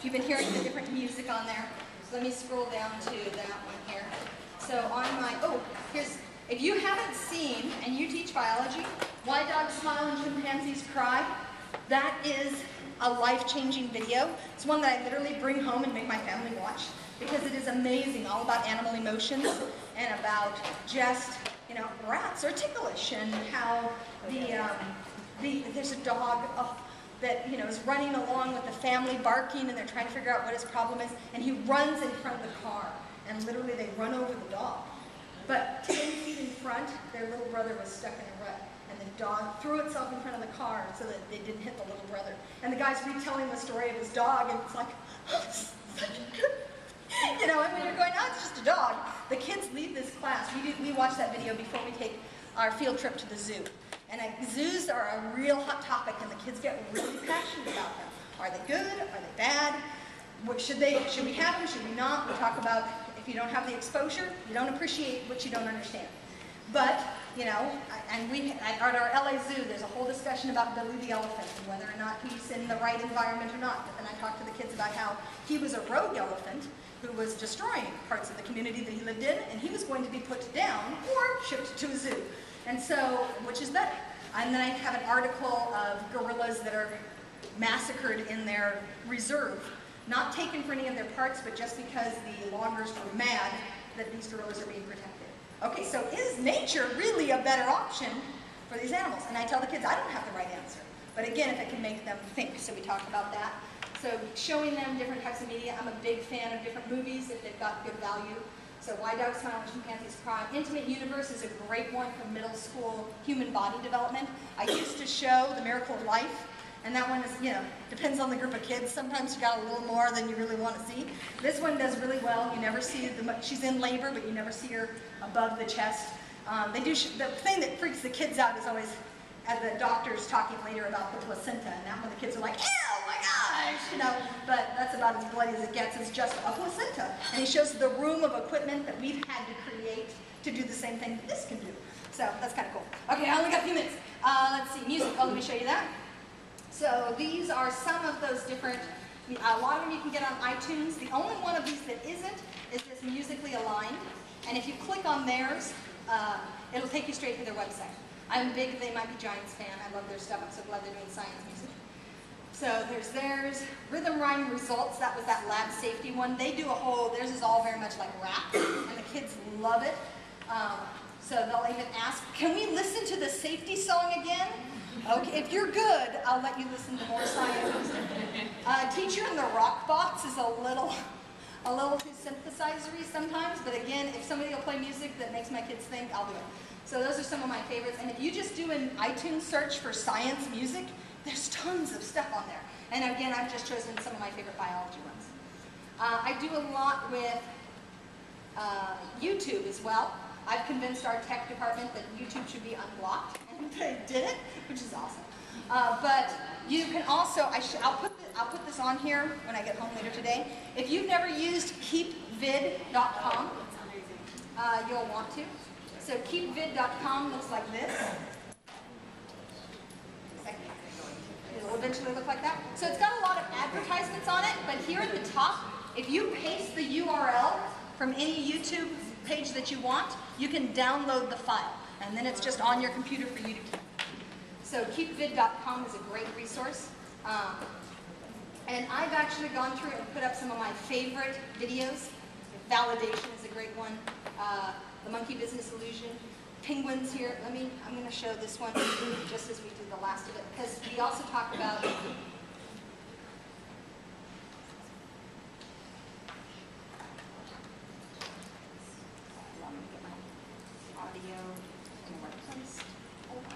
You've been hearing the different music on there. So let me scroll down to that one here. So on my, here's, if you haven't seen, and you teach biology, Why Dogs Smile and Chimpanzees Cry, that is a life-changing video. It's one that I literally bring home and make my family watch because it is amazing, all about animal emotions and about just, you know, rats are ticklish and how there's a dog that, you know, is running along with the family barking and they're trying to figure out what his problem is, and he runs in front of the car and literally they run over the dog. But 10 feet in front, their little brother was stuck in a rut. And the dog threw itself in front of the car so that they didn't hit the little brother. And the guy's retelling the story of his dog, and it's like, oh, this is such a good, you know, and when you're going, oh, it's just a dog. The kids leave this class. We watch that video before we take our field trip to the zoo. And zoos are a real hot topic, and the kids get really passionate about them. Are they good? Are they bad? Should we have them? Should we not? We talk about if you don't have the exposure, you don't appreciate what you don't understand. But, you know, and at our LA Zoo, there's a whole discussion about Billy the elephant and whether or not he's in the right environment or not. But then I talked to the kids about how he was a rogue elephant who was destroying parts of the community that he lived in, and he was going to be put down or shipped to a zoo. And so, which is better? And then I have an article of gorillas that are massacred in their reserve, not taken for any of their parts, but just because the loggers were mad that these gorillas are being protected. Okay, so is nature really a better option for these animals? And I tell the kids, I don't have the right answer. But again, if it can make them think, so we talk about that. So showing them different types of media. I'm a big fan of different movies if they've got good value. So Why Dogs Smile and Chimpanzees Cry. Intimate Universe is a great one for middle school human body development. I used to show The Miracle of Life. And that one is, you know, depends on the group of kids. Sometimes you got a little more than you really want to see. This one does really well. You never see she's in labor, but you never see her above the chest. The thing that freaks the kids out is always at the doctors talking later about the placenta, and that one the kids are like, ew, my gosh, you know. But that's about as bloody as it gets. It's just a placenta, and he shows the room of equipment that we've had to create to do the same thing that this can do. So that's kind of cool. Okay, I only got a few minutes. Let's see, music. Oh, let me show you that. So these are some of those different, a lot of them you can get on iTunes. The only one of these that isn't is this Musically Aligned. And if you click on theirs, it'll take you straight to their website. I'm a big They Might Be Giants fan. I love their stuff. I'm so glad they're doing science music. So there's theirs. Rhythm Rhyme Results, that was that lab safety one. They do a whole, theirs is all very much like rap, and the kids love it. So they'll even ask, can we listen to the safety song again? Okay, if you're good, I'll let you listen to more science music. Teacher in the Rock Box is a little too synthesizery sometimes, but again, if somebody will play music that makes my kids think, I'll do it. So those are some of my favorites, and if you just do an iTunes search for science music, there's tons of stuff on there. And again, I've just chosen some of my favorite biology ones. I do a lot with YouTube as well. I've convinced our tech department that YouTube should be unblocked, and they did it, which is awesome. But you can also, I'll put this on here when I get home later today. If you've never used keepvid.com, you'll want to. So keepvid.com looks like this. It'll eventually look like that. So it's got a lot of advertisements on it, but here at the top, if you paste the URL from any YouTube page that you want, you can download the file, and then it's just on your computer for you to keep. So keepvid.com is a great resource. And I've actually gone through and put up some of my favorite videos. Validation is a great one. The Monkey Business Illusion. Penguins here. I'm going to show this one just as we did the last of it, because we also talk about audio in the right place. Hold on.